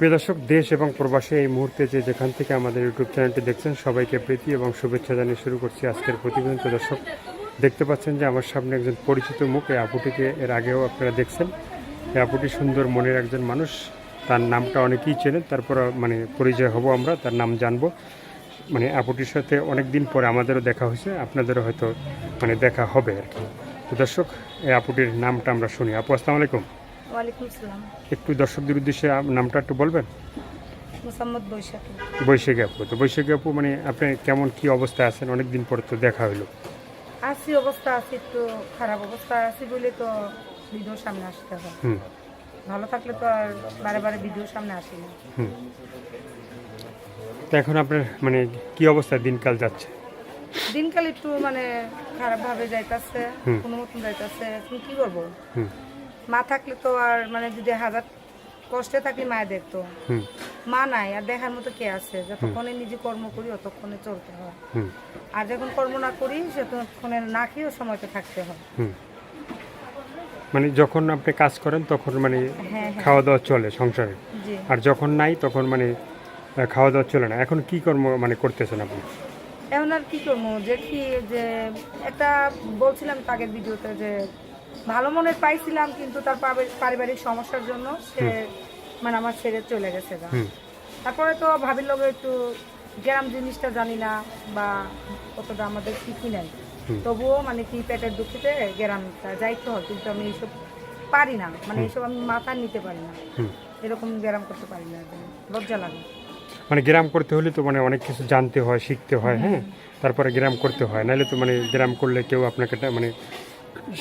প্রিয় দর্শক, দেশ এবং প্রবাসে এই মুহূর্তে যেখান থেকে আমাদের ইউটিউব চ্যানেলটি দেখছেন সবাইকে প্রীতি এবং শুভেচ্ছা জানিয়ে শুরু করছি আজকের প্রতিবেদন। প্রিয় দর্শক, দেখতে পাচ্ছেন যে আমার সামনে একজন পরিচিত মুখ। এই আপুটিকে এর আগেও আপনারা দেখছেন। এই আপুটি সুন্দর মনের একজন মানুষ, তার নামটা অনেকেই চেনেন। তারপর পরিচয় হব, আমরা তার নাম জানবো। আপুটির সাথে অনেক দিন পরে আমাদেরও দেখা হয়েছে, আপনাদেরও হয়তো দেখা হবে আর কি। তো দর্শক, এই আপুটির নামটা আমরা শুনি। আপু, আসসালামু আলাইকুম। ওয়ালাইকুম আসসালাম। একটু দর্শকদের উদ্দেশ্যে নামটা একটু বলবেন? মোসাম্মদ বৈশাখী। বৈশাখী আপু। তো বৈশাখী আপু, আপনি কেমন কি অবস্থায় আছেন? অনেক দিন পরে তো দেখা হলো। আছি, অবস্থা আছি, একটু খারাপ অবস্থা আছি বলে তো ভিডিওর সামনে আসতে হবে। ভালো থাকলে তো আর বারে বারে ভিডিওর সামনে আসি না। তো এখন আপনার কি অবস্থায় দিনকাল যাচ্ছে? দিনকাল একটু খারাপভাবে যাইতাছে, কোনো মতন যাইতাছে। এখন কি করবো? মা থাকলে তো আর যদি হাজার কষ্টে থাকি মায়ে দেখতো। মা নাই, আর দেখার মতো কে আছে? যতক্ষণে নিজে কর্ম করি ততক্ষণে চলতে হয়, আর যখন কর্ম না করি ততক্ষণে না খেয়েও সময়তে থাকতে হয়। যখন আপনি কাজ করেন তখন খাওয়া দাওয়া চলে সংসারে, আর যখন নাই তখন খাওয়া দাওয়া চলে না। এখন কি কর্ম করতেছেন আপনি? এখন আর কি করবো, যে একটা বলছিলাম আগের ভিডিওতে যে ভালো মনে পাইছিলাম, কিন্তু তার পারিবারিক সমস্যার জন্য সে আমার ছেড়ে চলে গেছে। তারপরে তো ভাবির লোক একটু গ্রাম জিনিসটা জানি না বা কতটা আমাদের কি নাই, তবুও কি পেটের দুঃখিতে গ্রামটা যাইতে হয়। কিন্তু আমি এইসব পারি না, এইসব আমি মাথা নিতে পারি না, এরকম গ্রাম করতে পারি না, লজ্জা লাগে। গ্রাম করতে হলে তো অনেক কিছু জানতে হয়, শিখতে হয়, হ্যাঁ, তারপরে গ্রাম করতে হয়। নাহলে তো গ্রাম করলে কেউ আপনাকে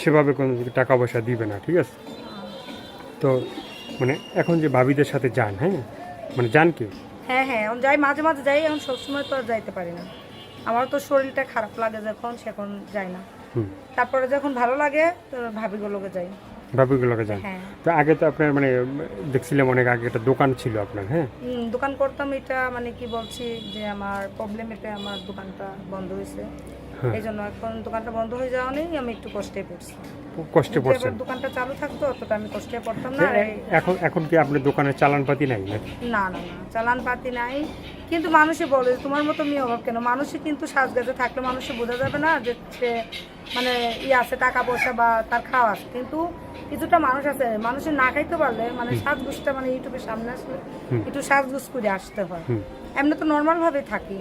সেভাবে কোনো টাকা পয়সা দিবে না, ঠিক আছে? তো এখন যে ভাবিদের সাথে যান, হ্যাঁ, যান কি? হ্যাঁ হ্যাঁ, এখন যাই, মাঝে মাঝে যাই। এখন সবসময় তো আর যাইতে পারি না, আমার তো শরীরটা খারাপ লাগে যখন, সেখন যাই না। তারপরে যখন ভালো লাগে তো ভাবিগুলোকে যাই। ভাবিগুলোকে যান। তো আগে তো আপনার দেখছিলাম অনেক আগে একটা দোকান ছিল আপনার, হ্যাঁ? দোকান করতাম। এটা কি বলছি যে আমার প্রবলেম, এটা আমার দোকানটা বন্ধ হয়েছে। এই জন্য এখন দোকানটা বন্ধ হয়ে যাওয়া নেই, আমি একটু কষ্টে পড়ছি। কষ্টে পড়ছেন? দোকানটা চালু থাকতো অতটা আমি কষ্টে পড়তাম না। এখন কি আপনার দোকানে চালান পাতি নাই? না না না, চালান পাতি নাই। কিন্তু মানুষে বলে তোমার মতো মেয়ে অভাব কেন? মানুষে কিন্তু সাজগাজে থাকলে মানুষে বোঝা যাবে না যে সে আছে, টাকা পয়সা বা তার খাওয়া আছে। কিন্তু কিছুটা মানুষ আছে, মানুষের না খাইতে পারলে সাজগুজটা ইউটিউবের সামনে আসলে একটু সাজগুজ করে আসতে হয়। এমনি তো নর্মাল ভাবে থাকি,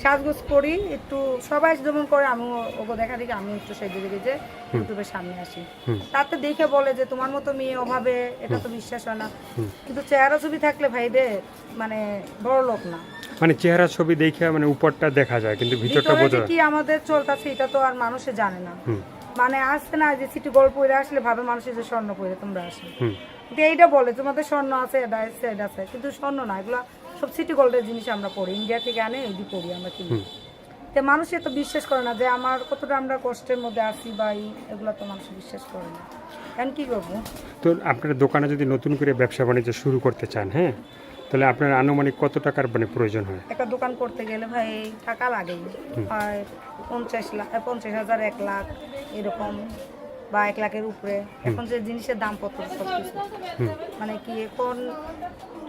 সাজগোজ করি একটু, সবাই যেমন করে আমি ওকে দেখা দেখি আমি একটু সেজে দেখি যে ইউটিউবের সামনে আসি। তাতে দেখে বলে যে তোমার মতো মেয়ে অভাবে, এটা তো বিশ্বাস হয় না। কিন্তু চেহারা ছবি থাকলে ভাই রে বড় লোক না, চেহারা ছবি দেখে উপরটা দেখা যায়, কিন্তু ভিতরটা বোঝা যায় কি আমাদের চলতেছে এটা তো আর মানুষে জানে না। আসছে না যে সিটি গোল্ড পরে আসলে ভাবে মানুষের যে স্বর্ণ পরে তোমরা আসে, কিন্তু এইটা বলে তোমাদের স্বর্ণ আছে, এটা আছে, এটা আছে, কিন্তু স্বর্ণ না, এগুলো সব সিটি গোল্ডের জিনিস আমরা পড়ি, ইন্ডিয়া থেকে আনে এই পড়ি আমরা কিনি। তো মানুষে তো বিশ্বাস করে না যে আমার কতটা আমরা কষ্টের মধ্যে আছি বা এগুলো তো মানুষ বিশ্বাস করে না। এখন কি করবো? তো আপনার দোকানে যদি নতুন করে ব্যবসা বাণিজ্য শুরু করতে চান, হ্যাঁ, তাহলে আপনার আনুমানিক কত টাকার প্রয়োজন হয়? একটা দোকান করতে গেলে ভাই টাকা লাগেই, হয় 50,000, 1 লাখ এরকম, বা 1 লাখের উপরে। এখন যে জিনিসের দাম কত সবকিছু, কি এখন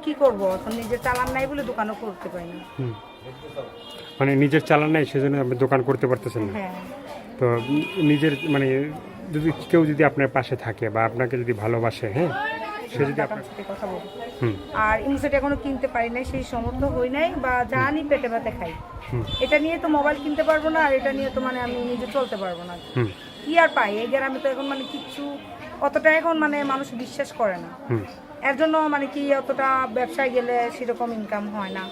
কি করব? এখন নিজের চালান নাই বলে দোকানও করতে পারি না। নিজের চালান নাই সেজন্য আপনি দোকান করতে পারতেছেন না। হ্যাঁ, তো নিজের যদি কেউ যদি আপনার পাশে থাকে বা আপনাকে যদি ভালোবাসে, হ্যাঁ, সে যদি আপনার সাথে কথা বলবো। আর ইনসেট এখনো কিনতে পারি নাই, সেই সমর্থ হই নাই, বা জানি পেটে ভাতে খাই। এটা নিয়ে তো মোবাইল কিনতে পারবো না, আর এটা নিয়ে তো আমি নিজে চলতে পারবো না। কি আর পাই এই গ্রামে তো এখন কিচ্ছু অতটা এখন মানুষ বিশ্বাস করে না। এর জন্য কি অতটা ব্যবসায় গেলে সেরকম ইনকাম হয় না,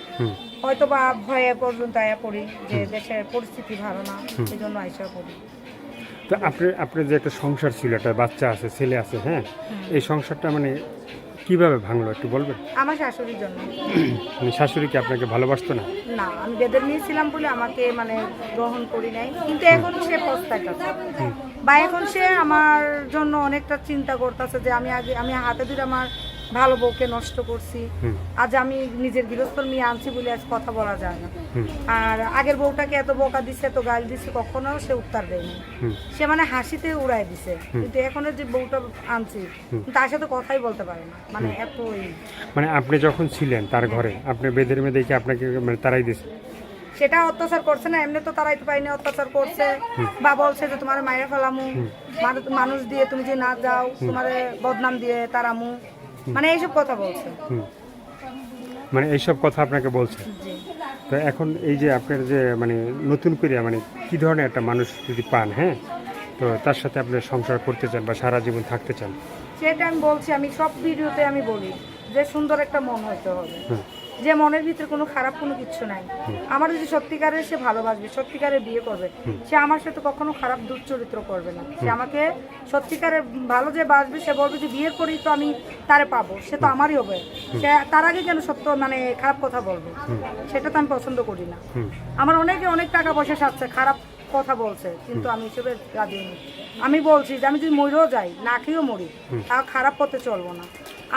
হয়তো বা ভয়ে পর্যন্ত আয়া পড়ি যে দেশের পরিস্থিতি ভালো না, এই জন্য আইসা পড়ি। তো আপনার যে একটা সংসার ছিল, একটা বাচ্চা আছে, ছেলে আছে, হ্যাঁ, এই সংসারটা কিভাবে ভাঙলো একটু বলবেন? আমার শাশুড়ির জন্য। শাশুড়ি কি আপনাকে ভালোবাসতো না? না, আমি বেদের নিয়েছিলাম বলে আমাকে গ্রহণ করি নাই, কিন্তু এখন সে পস্তাইতেছে, বা এখন সে আমার জন্য অনেকটা চিন্তা করতেছে যে আমি হাতে ধরে আমার ভালো বউকে নষ্ট করছি। হুম। আজ আমি নিজের গৃহস্থর মেয়ে আনছি বলে আজ কথা বলা যায় না। হুম। আর আগের বউটাকে এত বকা দিছে, এত গাল দিছে, কখনো সে উত্তর দেয়নি। হুম। সে মানে হাসিতে উড়াই দিছে। কিন্তু এখনের যে বউটা আনছি তার সাথে কথাই বলতে পারে না, মানে এতই। মানে আপনি যখন ছিলেন তার ঘরে, আপনি বেদের মেয়ে দেখে আপনাকে মানে তারাই দিছে? সেটা অত্যাচার করছে না, এমনি তো তারাই তো পাইনি, অত্যাচার করছে বা বলছে যে তোমার মায়ের ফেলামু, মানুষ দিয়ে তুমি যে না যাও তোমার বদনাম দিয়ে তারামু, মানে এইসব কথা বলছে। হুম। মানে এইসব কথা আপনাকে বলছে? জি। তো এখন এই যে আপনার যে মানে নতুন করে মানে কি ধরনের একটা মানুষ যদি পান, হ্যাঁ, তো তার সাথে আপনি সংসার করতে চান বা সারা জীবন থাকতে চান? সেটা আমি বলছি, আমি সব ভিডিওতে আমি বলি যে সুন্দর একটা মন হইতে হবে, হুম। যে মনের ভিতরে কোনো খারাপ কোনো কিছু নাই। আমার যদি সত্যিকারের সে ভালোবাসবে, সত্যিকারের বিয়ে করবে, সে আমার সাথে কখনো খারাপ দুশ্চরিত্র করবে না। সে আমাকে সত্যিকারের ভালো যে বাসবে, সে বলবে যে বিয়ের করেই তো আমি তারে পাবো, সে তো আমারই হবে, সে তার আগে কেন সত্য মানে খারাপ কথা বলবে, সেটা তো আমি পছন্দ করি না। হুম। আমার অনেকে অনেক টাকা পয়সা সাথে খারাপ কথা বলছে, কিন্তু আমি হিসেবে রাজি হইনি। আমি বলছি যে আমি যদি মরেও যাই, না খেয়েও মরি, তাও খারাপ পথে চলবো না।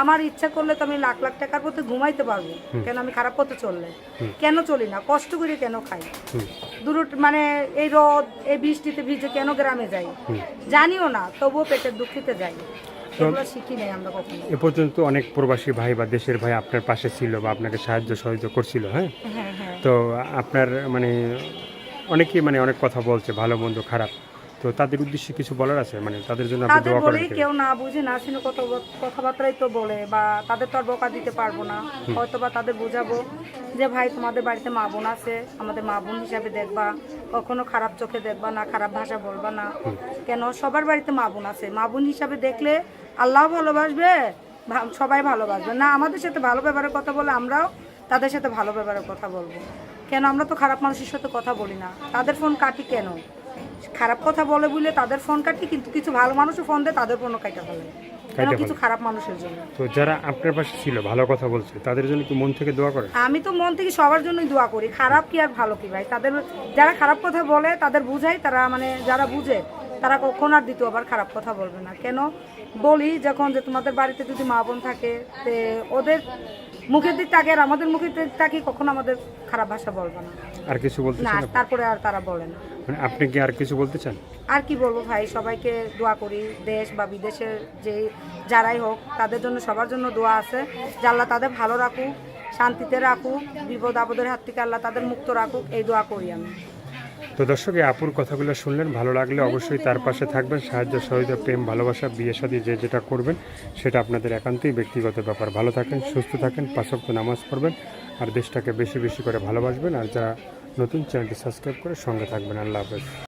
আমার ইচ্ছা করলে তো আমি লাখ লাখ টাকার পথে ঘুমাইতে পারবো, কেন আমি খারাপ পথে চললে কেন চলি না, কষ্ট করে কেন খাই, দূর মানে এই রোদ এই বৃষ্টিতে ভিজে কেন গ্রামে যাই, জানিও না তবুও পেটের দুঃখিতে যাই, এগুলো শিখি নাই আমরা কখনো। এ পর্যন্ত অনেক প্রবাসী ভাই বা দেশের ভাই আপনার পাশে ছিল বা আপনাকে সাহায্য সহযোগিতা করছিল, হ্যাঁ, হ্যাঁ হ্যাঁ। তো আপনার মানে অনেকেই মানে অনেক কথা বলছে ভালো মন্দ খারাপ, তো তাদের উদ্দেশ্যে কিছু বলার আছে? মানে তাদের জন্য আপনি তাদের দোয়া করেন বলেই কি? কেউ না বুঝে না শুনে কথাবার্তাই তো বলে, বা তাদের তো আর বকা দিতে পারবো না, হয়তো বা তাদের বোঝাবো যে ভাই তোমাদের বাড়িতে মা বোন আছে, আমাদের মা বোন হিসাবে দেখবা, কখনো খারাপ চোখে দেখবা না, খারাপ ভাষা বলবা না, কেন সবার বাড়িতে মা বোন আছে, মা বোন হিসাবে দেখলে আল্লাহ ভালোবাসবে, সবাই ভালোবাসবে না। আমাদের সাথে ভালো ব্যবহারের কথা বলে আমরাও তাদের সাথে ভালো ব্যবহারের কথা বলবো, কেন আমরা তো খারাপ মানুষের সাথে কথা বলি না, তাদের ফোন কাটি কেন, খারাপ কথা বলে বলে তাদের ফোন কাটি, কিন্তু কিছু ভালো মানুষও ফোন দেয় তাদের ফোনও কাটা ফেলে, কেন কিছু খারাপ মানুষের জন্য। তো যারা আপনার পাশে ছিল ভালো কথা বলছে তাদের জন্য কি মন থেকে দোয়া করেন? আমি তো মন থেকে সবার জন্যই দোয়া করি, খারাপ কি আর ভালো কি ভাই, তাদের যারা খারাপ কথা বলে তাদের বুঝাই, তারা মানে যারা বুঝে তারা কখন আর দ্বিতীয়বার খারাপ কথা বলবে না। কেন বলি যখন যে তোমাদের বাড়িতে যদি মা বোন থাকে, তে ওদের মুখের দিক তাকে আর আমাদের মুখের দিক তাকে কখনো আমাদের খারাপ ভাষা বলবে না। আর কিছু বলতে না চান আপনি? তারপরে আর তারা বলে না। মানে আপনি কি আর কিছু বলতে চান? আর কি বলবো ভাই, সবাইকে দোয়া করি, দেশ বা বিদেশের যে যারাই হোক তাদের জন্য সবার জন্য দোয়া আছে, যে আল্লাহ তাদের ভালো রাখুক, শান্তিতে রাখুক, বিপদ আপদের হাত থেকে আল্লাহ তাদের মুক্ত রাখুক, এই দোয়া করি আমি। তো দর্শক, এই আপুর কথাগুলো শুনলেন, ভালো লাগলে অবশ্যই তার পাশে থাকবেন, সাহায্য সহযোগিতা, প্রেম ভালোবাসা, বিয়ে শাদী যে যেটা করবেন সেটা আপনাদের একান্তই ব্যক্তিগত ব্যাপার। ভালো থাকেন, সুস্থ থাকেন, 5 ওয়াক্ত নামাজ পড়বেন আর দেশটাকে বেশি বেশি করে ভালোবাসবেন। আর যারা নতুন চ্যানেলটি সাবস্ক্রাইব করে সঙ্গে থাকবেন। আল্লাহ হাফেজ।